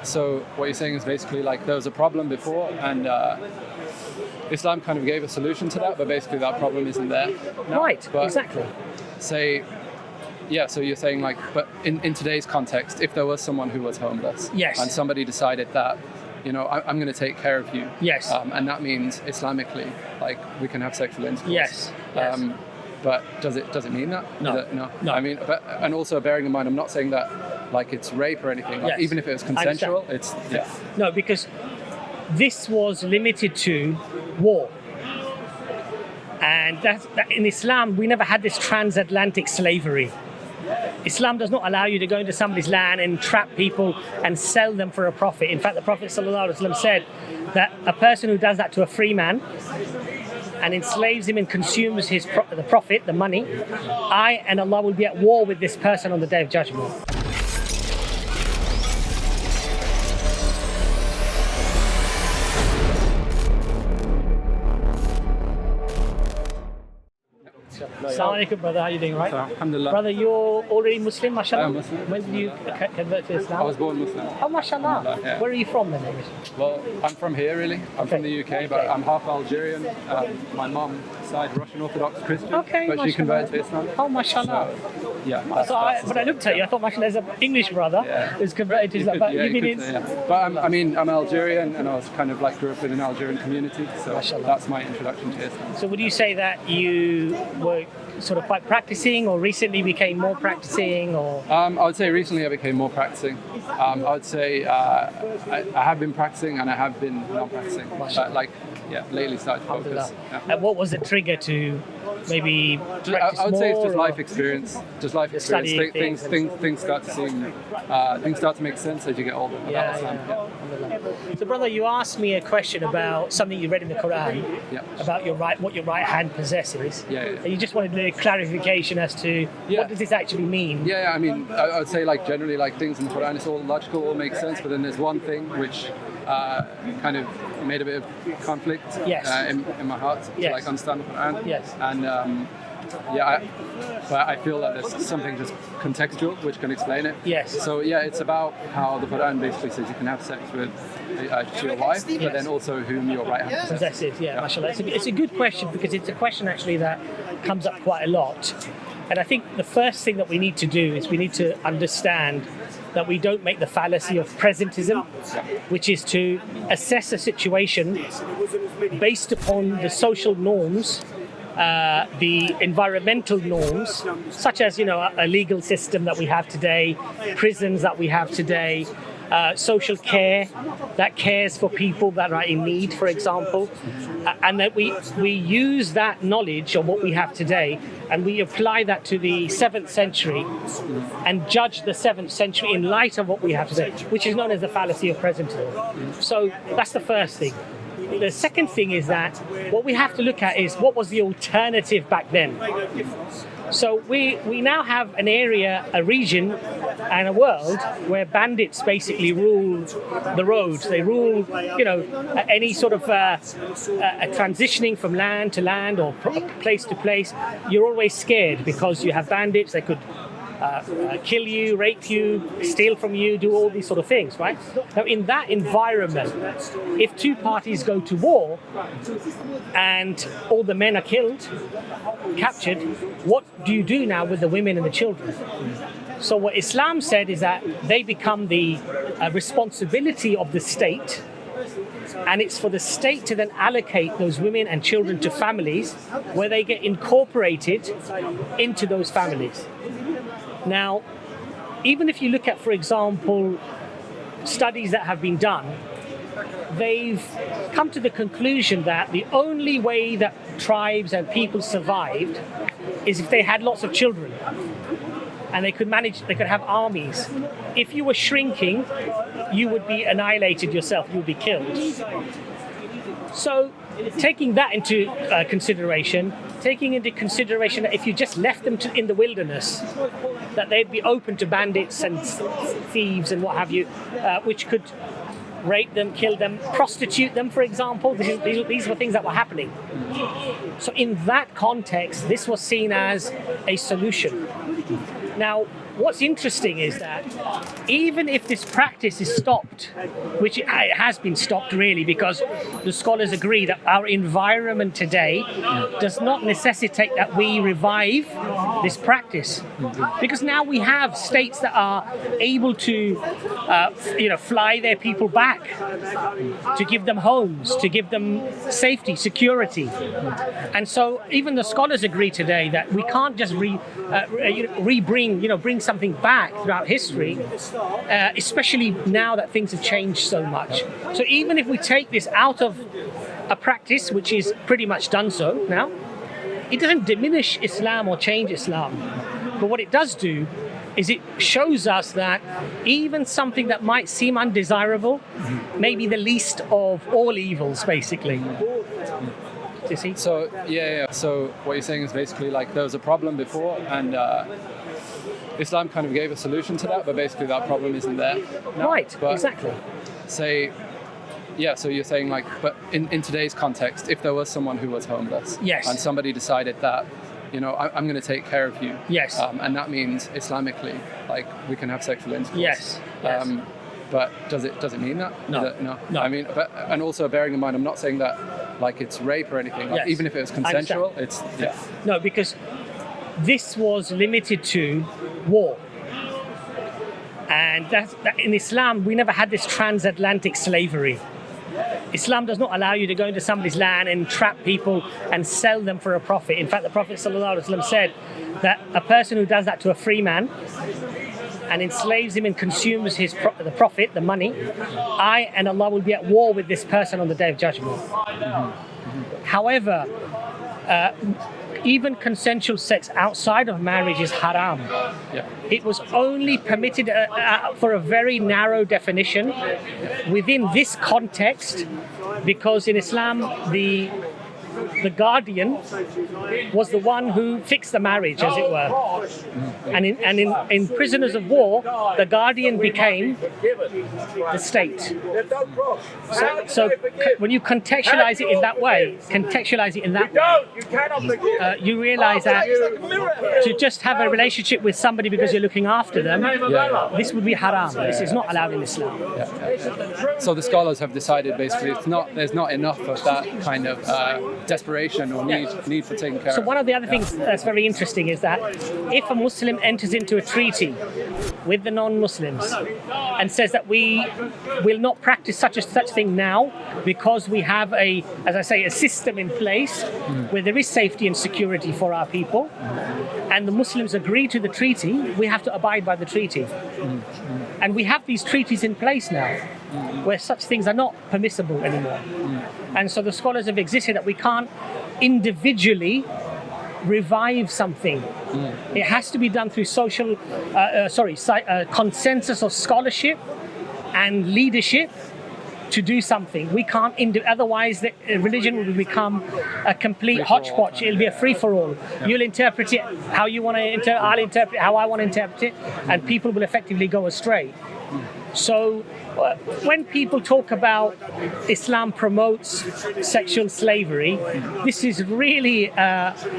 So what you're saying is basically like there was a problem before, and Islam kind of gave a solution to that, but basically that problem isn't there now. Right, But exactly. Say, yeah, so you're saying like, but in today's context, if there was someone who was homeless, Yes. and somebody decided that, you know, I'm going to take care of you, Yes. and that means Islamically, like we can have sexual intercourse. Yes. Yes. But does it mean that? No. No. I mean, and also bearing in mind, I'm not saying that like it's rape or anything. Like, Yes. even if it was consensual, it's No, because this was limited to war. And that in Islam, we never had this transatlantic slavery. Islam does not allow you to go into somebody's land and trap people and sell them for a profit. In fact, the Prophet ﷺ said that a person who does that to a free man and enslaves him and consumes the profit, the money, I and Allah will be at war with this person on the Day of Judgment. Assalamu alaikum, brother. How are you doing, right? Alhamdulillah. Brother, you're already Muslim, mashallah? I'm Muslim. When did you convert to Islam? I was born Muslim. Oh, mashallah. Alhamdulillah, yeah. Where are you from then? Well, I'm from here really. I'm from the UK, but I'm half Algerian. My mum side Russian Orthodox Christian, Okay, but she converted to Islam. Oh, mashallah. So, yeah. When I looked at you, I thought, mashallah, there's an English brother who's converted to Islam. But you've been in... But I'm Algerian, and I was kind of like grew up in an Algerian community, so Mashallah. that's my introduction to Islam. So would you say that you were sort of quite practicing, or recently became more practicing, or? I would say recently I became more practicing. I would say I have been practicing and I have been not practicing. Lately started to focus. Yeah. And what was the trigger to maybe practice I would say it's just more, life experience. Just life experience. Things start to seem, things start to make sense as you get older. So, brother, you asked me a question about something you read in the Quran about what your right hand possesses. And you just wanted a clarification as to what does this actually mean? Yeah, I mean, I would say like generally like things in the Quran, it's all logical, all makes sense, but then there's one thing which kind of made a bit of conflict in my heart to like understand the Quran. And but I feel that there's something just contextual which can explain it. So it's about how the Quran basically says you can have sex with your wife, but then also whom your right hand possesses. Mashallah. It's a good question, because it's a question actually that comes up quite a lot. And I think the first thing that we need to do is we need to understand that we don't make the fallacy of presentism, which is to assess a situation based upon the social norms, the environmental norms, such as, a legal system that we have today, prisons that we have today, social care that cares for people that are in need, for example, and that we use that knowledge of what we have today and we apply that to the 7th century and judge the 7th century in light of what we have today, which is known as the fallacy of presentism. So that's the first thing. The second thing is that what we have to look at is what was the alternative back then. So we now have an area, a region, and a world where bandits basically rule the roads. They rule, any sort of transitioning from land to land or place to place. You're always scared because you have bandits. They could kill you, rape you, steal from you, do all these sort of things, right? Now, in that environment, if two parties go to war and all the men are killed, captured, what do you do now with the women and the children? So what Islam said is that they become the responsibility of the state, and it's for the state to then allocate those women and children to families where they get incorporated into those families. Now, even if you look at, for example, studies that have been done, they've come to the conclusion that the only way that tribes and people survived is if they had lots of children and they could have armies. If you were shrinking, you would be annihilated yourself, you would be killed. So taking that into consideration that if you just left them in the wilderness, that they'd be open to bandits and thieves and what have you, which could rape them, kill them, prostitute them, for example. These were things that were happening. So in that context, this was seen as a solution. Now, what's interesting is that even if this practice is stopped, which it has been stopped really, because the scholars agree that our environment today does not necessitate that we revive this practice, because now we have states that are able to fly their people back, to give them homes, to give them safety, security. And so even the scholars agree today that we can't just bring something back throughout history, especially now that things have changed so much. So even if we take this out of a practice, which is pretty much done so now, it doesn't diminish Islam or change Islam. But what it does do is it shows us that even something that might seem undesirable may be the least of all evils, basically. You see? So so what you're saying is basically like there was a problem before, and Islam kind of gave a solution to that, but basically that problem isn't there now. Right, but exactly. So you're saying like, but in today's context, if there was someone who was homeless, yes, and somebody decided that, I'm going to take care of you, yes, and that means Islamically, like we can have sexual intercourse, yes. But does it mean that? No. No. I mean, and also bearing in mind, I'm not saying that like it's rape or anything. Like, yes. Even if it was consensual, it's No, because this was limited to war, and that in Islam we never had this transatlantic slavery. Islam does not allow you to go into somebody's land and trap people and sell them for a profit. In fact, the Prophet ﷺ said that a person who does that to a free man and enslaves him and consumes the profit, the money, I and Allah will be at war with this person on the Day of Judgment. However, even consensual sex outside of marriage is haram. It was only permitted for a very narrow definition within this context, because in Islam the guardian was the one who fixed the marriage, as it were. And in prisoners of war, the guardian became the state. So when you contextualize it in that way, you realize that to just have a relationship with somebody because you're looking after them, this would be haram. This is not allowed in Islam. So the scholars have decided basically there's not enough of that kind of desperation or need for taking care of. So one of the other things that's very interesting is that if a Muslim enters into a treaty with the non-Muslims and says that we will not practice such thing now because we have a system in place where there is safety and security for our people, and the Muslims agree to the treaty, we have to abide by the treaty. And we have these treaties in place now where such things are not permissible anymore. And so the scholars have existed that we can't individually revive something. It has to be done through consensus of scholarship and leadership to do something. We can't otherwise the religion will become a complete hodgepodge. It'll be a free-for-all. You'll interpret it how you want to I'll interpret it how I want to interpret it, and people will effectively go astray. So when people talk about Islam promotes sexual slavery, this is really,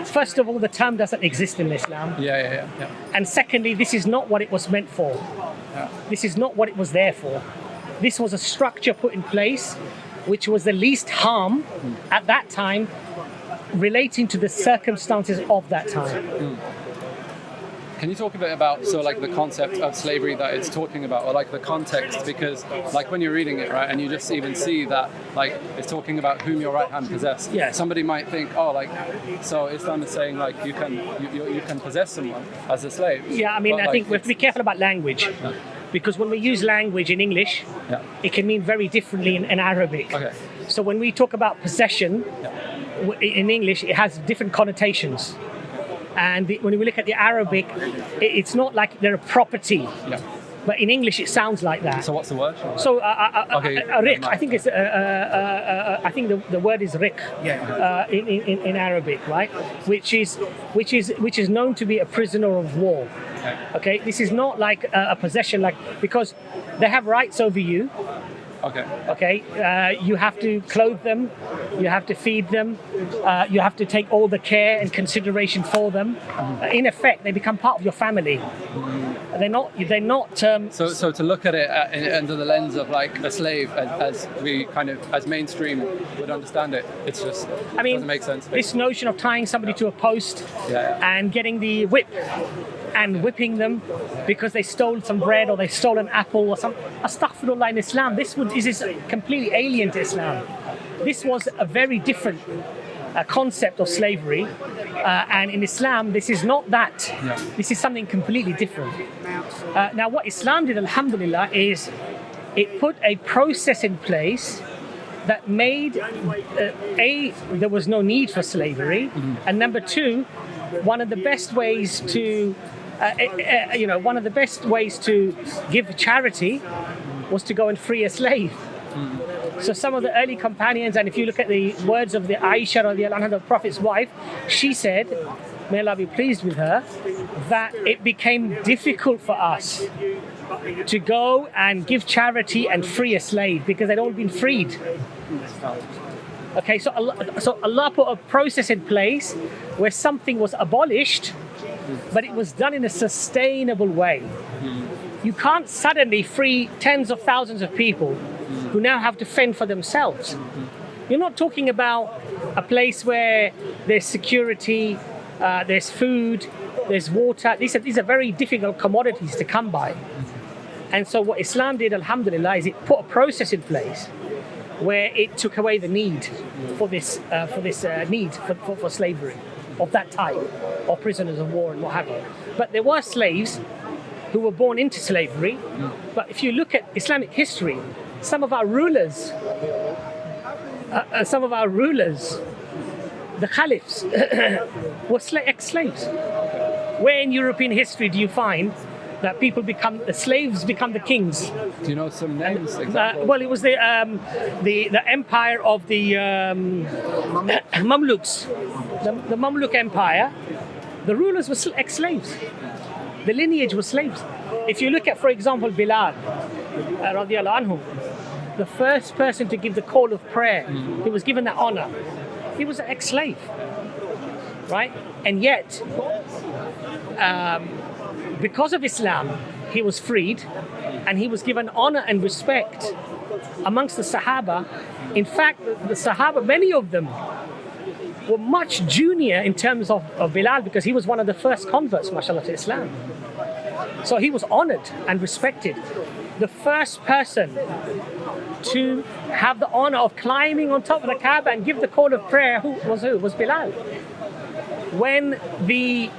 first of all, the term doesn't exist in Islam. And secondly, this is not what it was meant for. This is not what it was there for. This was a structure put in place which was the least harm at that time, relating to the circumstances of that time. Can you talk a bit about the concept of slavery that it's talking about, or like the context? Because like when you're reading it, right, and you just even see that like it's talking about whom your right hand possess. Yes. Somebody might think, so Islam is saying like you can possess someone as a slave. Yeah, I mean, I think we have to be careful about language. Because when we use language in English, it can mean very differently in Arabic. Okay. So when we talk about possession in English, it has different connotations. And when we look at the Arabic, it's not like they're a property. But in English, it sounds like that. So what's the word? So riq, I think it's I think the word is riq in Arabic, right? Which is known to be a prisoner of war. Okay, this is not like a possession, because they have rights over you. Okay, you have to clothe them, you have to feed them, you have to take all the care and consideration for them. In effect, they become part of your family. They're not. So to look at it under the lens of like a slave, as we kind of as mainstream would understand it, it's just doesn't make sense. This notion of tying somebody to a post and getting the whip and whipping them because they stole some bread or they stole an apple or some astaghfirullah in Islam. This is completely alien to Islam. This was a very different concept of slavery, and in Islam this is not that. This is something completely different. Now what Islam did, alhamdulillah, is it put a process in place that made there was no need for slavery, and number two, one of the best ways to give charity was to go and free a slave. So some of the early companions, and if you look at the words of the Aisha radiallahu anha, the Prophet's wife, she said, may Allah be pleased with her, that it became difficult for us to go and give charity and free a slave because they'd all been freed. Okay, so Allah put a process in place where something was abolished, but it was done in a sustainable way. You can't suddenly free tens of thousands of people who now have to fend for themselves. You're not talking about a place where there's security, there's food, there's water. These are very difficult commodities to come by. And so what Islam did, alhamdulillah, is it put a process in place where it took away the need for this need for slavery of that type, or prisoners of war and what have you. But there were slaves who were born into slavery. But if you look at Islamic history, some of our rulers, the caliphs, were ex-slaves. Where in European history do you find that the slaves become the kings? Do you know some names? Well, it was the empire of the Mamluks, the Mamluk Empire. The rulers were ex-slaves. The lineage was slaves. If you look at, for example, Bilal, radiallahu anhu, the first person to give the call of prayer, he was given that honor. He was an ex-slave, right? And yet, because of Islam, he was freed, and he was given honor and respect amongst the Sahaba. In fact, the Sahaba, many of them, were much junior in terms of Bilal, because he was one of the first converts, mashallah, to Islam. So he was honored and respected. The first person to have the honor of climbing on top of the Kaaba and give the call of prayer was Bilal. When the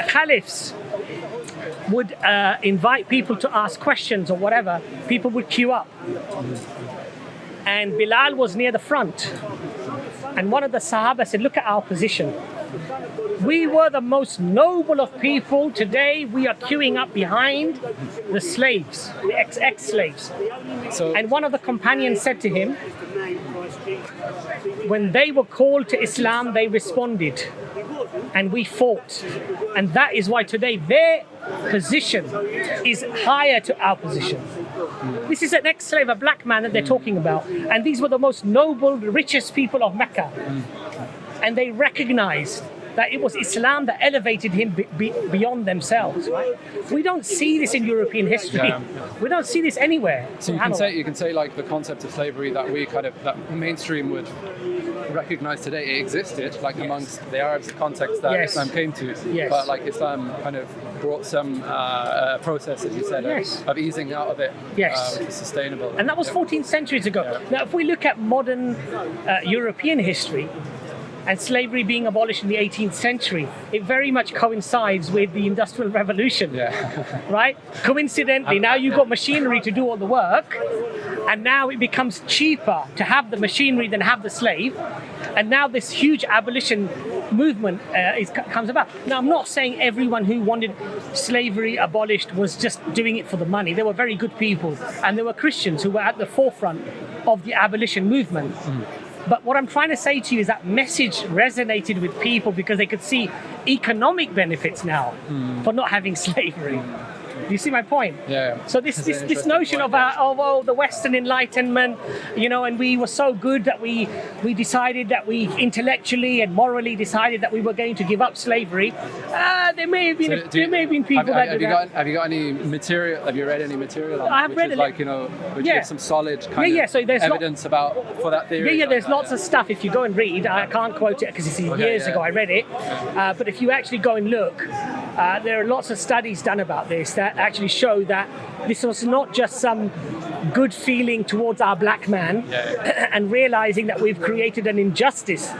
caliphs would invite people to ask questions or whatever, people would queue up. And Bilal was near the front. And one of the Sahaba said, look at our position. We were the most noble of people. Today we are queuing up behind the slaves, the ex-slaves. And one of the companions said to him, when they were called to Islam, they responded. And we fought. And that is why today their position is higher to our position. This is an ex-slave, a black man that they're talking about. And these were the most noble, richest people of Mecca. And they recognized that it was Islam that elevated him beyond themselves. Right? We don't see this in European history. We don't see this anywhere. So you can say like the concept of slavery that that mainstream would recognize today, it existed like amongst the Arabs, the context that Islam came to. But like Islam kind of brought some process, as you said, of easing out of it, which is sustainable. And that was 14 centuries ago. Now, if we look at modern European history, and slavery being abolished in the 18th century, it very much coincides with the Industrial Revolution, right? Coincidentally, now you've got machinery to do all the work, and now it becomes cheaper to have the machinery than have the slave, and now this huge abolition movement comes about. Now, I'm not saying everyone who wanted slavery abolished was just doing it for the money. There were very good people, and there were Christians who were at the forefront of the abolition movement. But what I'm trying to say to you is that message resonated with people because they could see economic benefits now for not having slavery. You see my point? Yeah. So this notion of the Western Enlightenment, and we were so good that we decided that we intellectually and morally decided that we were going to give up slavery. There may have been people that did that. Have you got any material? Have you read any material on I've read which gives some solid kind of so there's evidence for that theory? There's lots of stuff. If you go and read, I can't quote it because it's years ago I read it, but if you actually go and look, there are lots of studies done about this that actually show that this was not just some good feeling towards our black man and realizing that we've created an injustice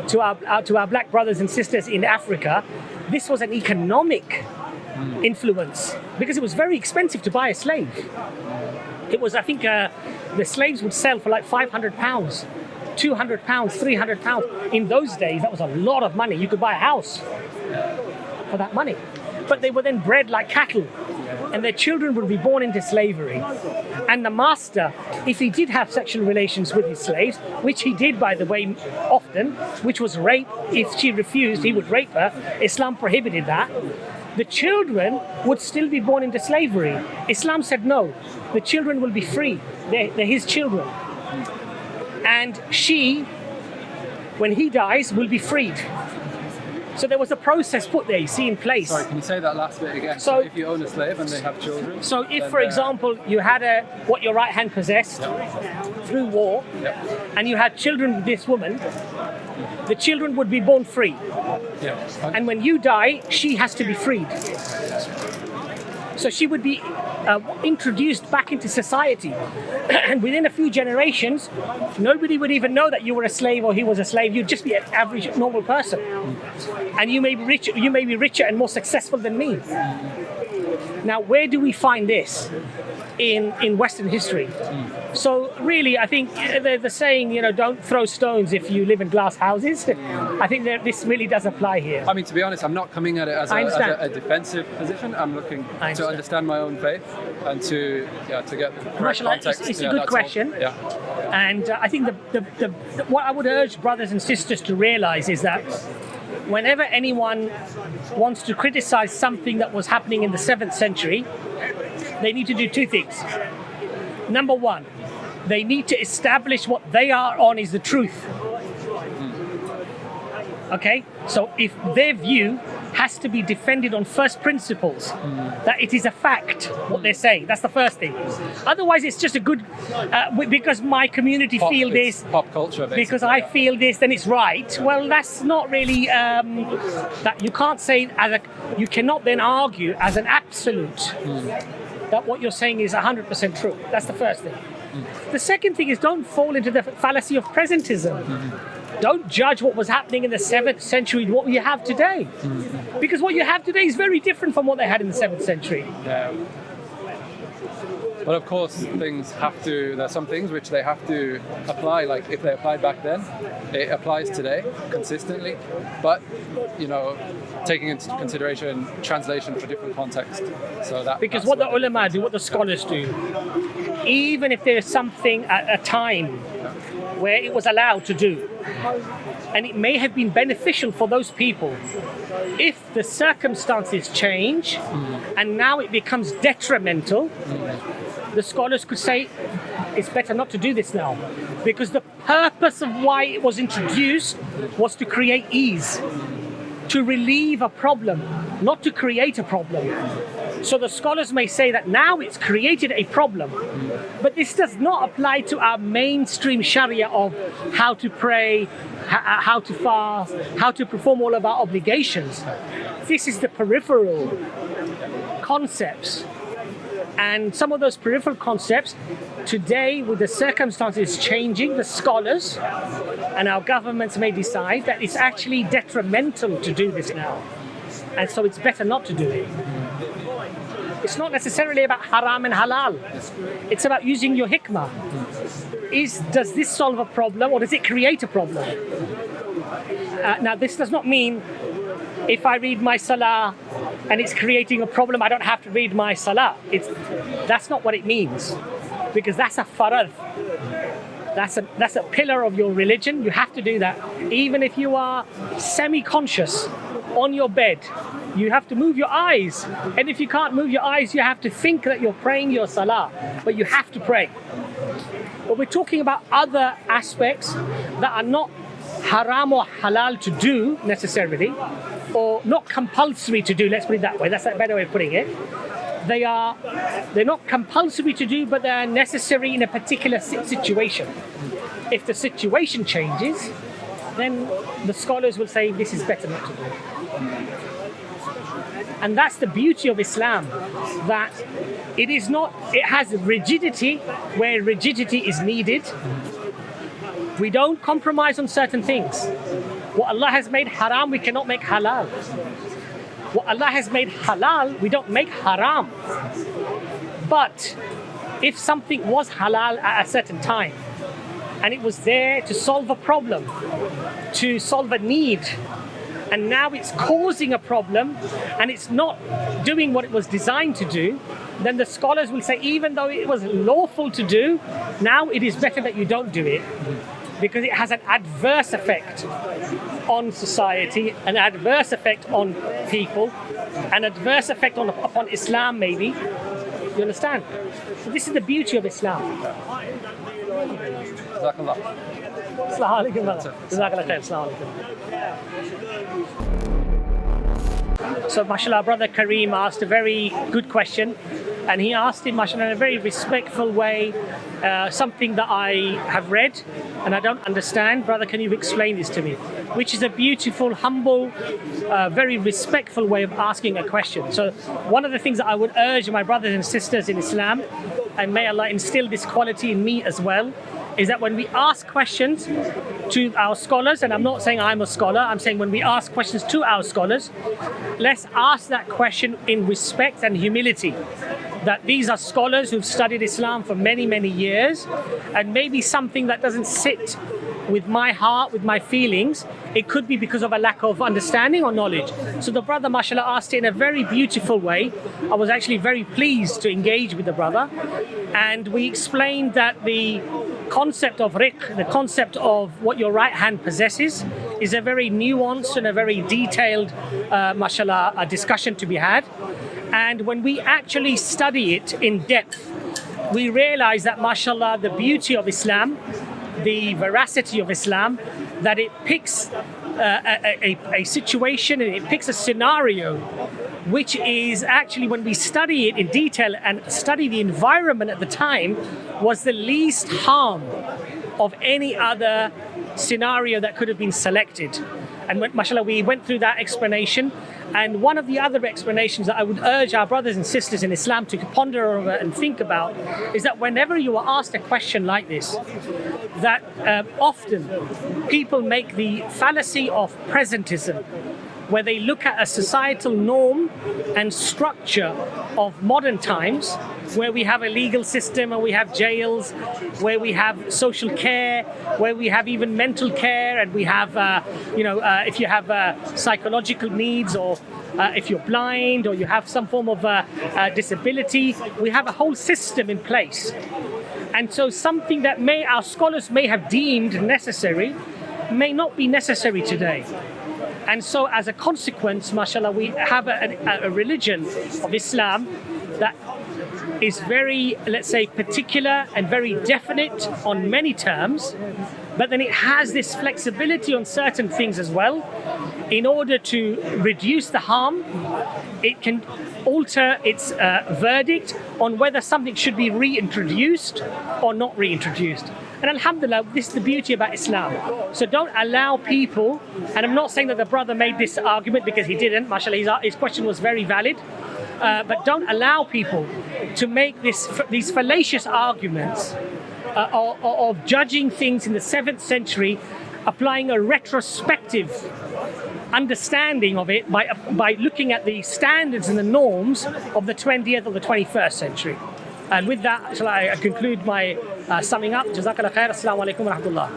to our black brothers and sisters in Africa. This was an economic influence because it was very expensive to buy a slave. It was, I think, the slaves would sell for like £500, £200, £300. In those days, that was a lot of money. You could buy a house for that money. But they were then bred like cattle, and their children would be born into slavery. And the master, if he did have sexual relations with his slaves, which he did, by the way, often, which was rape, if she refused, he would rape her. Islam prohibited that. The children would still be born into slavery. Islam said no, the children will be free. They're his children. And she, when he dies, will be freed. So there was a process put there, you see, in place. Sorry, can you say that last bit again? So if you own a slave and they have children? So if, for example, you had what your right hand possessed through war, and you had children with this woman, the children would be born free. And when you die, she has to be freed. So she would be introduced back into society. And within a few generations, nobody would even know that you were a slave or he was a slave. You'd just be an average, normal person. And you may be richer and more successful than me. Now, where do we find this in Western history? So really, I think the saying, don't throw stones if you live in glass houses. I think that this really does apply here. I mean, to be honest, I'm not coming at it as a defensive position. I'm looking to understand my own faith and to get the correct context. It's a good question. And I think what I would urge brothers and sisters to realize is that whenever anyone wants to criticize something that was happening in the 7th century, they need to do two things. Number one, they need to establish what they are on is the truth. Okay? So if their view has to be defended on first principles, that it is a fact, what they're saying. That's the first thing. Otherwise, it's just a good, because my community feel this, pop culture, basically. Because I feel this, then it's right. Well, that's not really, that you can't say, you cannot then argue as an absolute that what you're saying is 100% true. That's the first thing. The second thing is don't fall into the fallacy of presentism. Don't judge what was happening in the 7th century what you have today. Because what you have today is very different from what they had in the 7th century. Yeah. But of course, there's some things which they have to apply, like if they applied back then, it applies today consistently. But, taking into consideration translation for different contexts. Because what the ulama do, what the scholars do, even if there's something at a time where it was allowed to do, and it may have been beneficial for those people, if the circumstances change and now it becomes detrimental, the scholars could say it's better not to do this now, because the purpose of why it was introduced was to create ease, to relieve a problem, not to create a problem. So the scholars may say that now it's created a problem, but this does not apply to our mainstream Sharia of how to pray, how to fast, how to perform all of our obligations. This is the peripheral concepts. And some of those peripheral concepts, today with the circumstances changing, the scholars and our governments may decide that it's actually detrimental to do this now. And so it's better not to do it. It's not necessarily about haram and halal. It's about using your hikmah. Does this solve a problem or does it create a problem? Now, this does not mean if I read my salah and it's creating a problem, I don't have to read my salah. That's not what it means, because that's a farad. That's a pillar of your religion. You have to do that. Even if you are semi-conscious on your bed You have to move your eyes. And if you can't move your eyes, you have to think that you're praying your salah. But you have to pray. But we're talking about other aspects that are not haram or halal to do necessarily, or not compulsory to do, let's put it that way. That's a better way of putting it. They're not compulsory to do, but they are necessary in a particular situation. If the situation changes, then the scholars will say this is better not to do. And that's the beauty of Islam, that it has rigidity where rigidity is needed. We don't compromise on certain things. What Allah has made haram, we cannot make halal. What Allah has made halal, we don't make haram. But if something was halal at a certain time, and it was there to solve a problem, to solve a need, and now it's causing a problem and it's not doing what it was designed to do, then the scholars will say, even though it was lawful to do, now it is better that you don't do it, because it has an adverse effect on society, an adverse effect on people, an adverse effect upon Islam maybe. You understand? So this is the beauty of Islam. Jazakallah. Assalamu alaikum, brother. Jazakallah khair. Assalamu alaikum. So, mashallah, brother Kareem asked a very good question, and he asked it, mashallah, in a very respectful way, something that I have read and I don't understand. Brother, can you explain this to me? Which is a beautiful, humble, very respectful way of asking a question. So, one of the things that I would urge my brothers and sisters in Islam, and may Allah instill this quality in me as well, is that when we ask questions to our scholars, and I'm not saying I'm a scholar, I'm saying when we ask questions to our scholars, let's ask that question in respect and humility. That these are scholars who've studied Islam for many, many years, and maybe something that doesn't sit with my heart, with my feelings, it could be because of a lack of understanding or knowledge. So the brother, mashallah, asked it in a very beautiful way. I was actually very pleased to engage with the brother, and we explained that the concept of riq, the concept of what your right hand possesses, is a very nuanced and a very detailed, mashallah, discussion to be had. And when we actually study it in depth, we realize that, mashallah, the beauty of Islam, the veracity of Islam, that it picks a situation and it picks a scenario which is actually, when we study it in detail and study the environment at the time, was the least harm of any other scenario that could have been selected. And mashallah, we went through that explanation. And one of the other explanations that I would urge our brothers and sisters in Islam to ponder over and think about is that whenever you are asked a question like this, that often people make the fallacy of presentism, where they look at a societal norm and structure of modern times, where we have a legal system and we have jails, where we have social care, where we have even mental care, and we have, if you have psychological needs, or if you're blind, or you have some form of disability, we have a whole system in place. And so something that our scholars may have deemed necessary may not be necessary today. And so as a consequence, mashallah, we have a religion of Islam that is very, let's say, particular and very definite on many terms, but then it has this flexibility on certain things as well. In order to reduce the harm, it can alter its verdict on whether something should be reintroduced or not reintroduced. And alhamdulillah, this is the beauty about Islam. So don't allow people, and I'm not saying that the brother made this argument, because he didn't, mashallah, his question was very valid, but don't allow people to make these fallacious arguments of judging things in the 7th century, applying a retrospective understanding of it by looking at the standards and the norms of the 20th or the 21st century. And with that, I conclude my summing up. Jazakallah khair. Assalamu alaikum wa rahmatullah.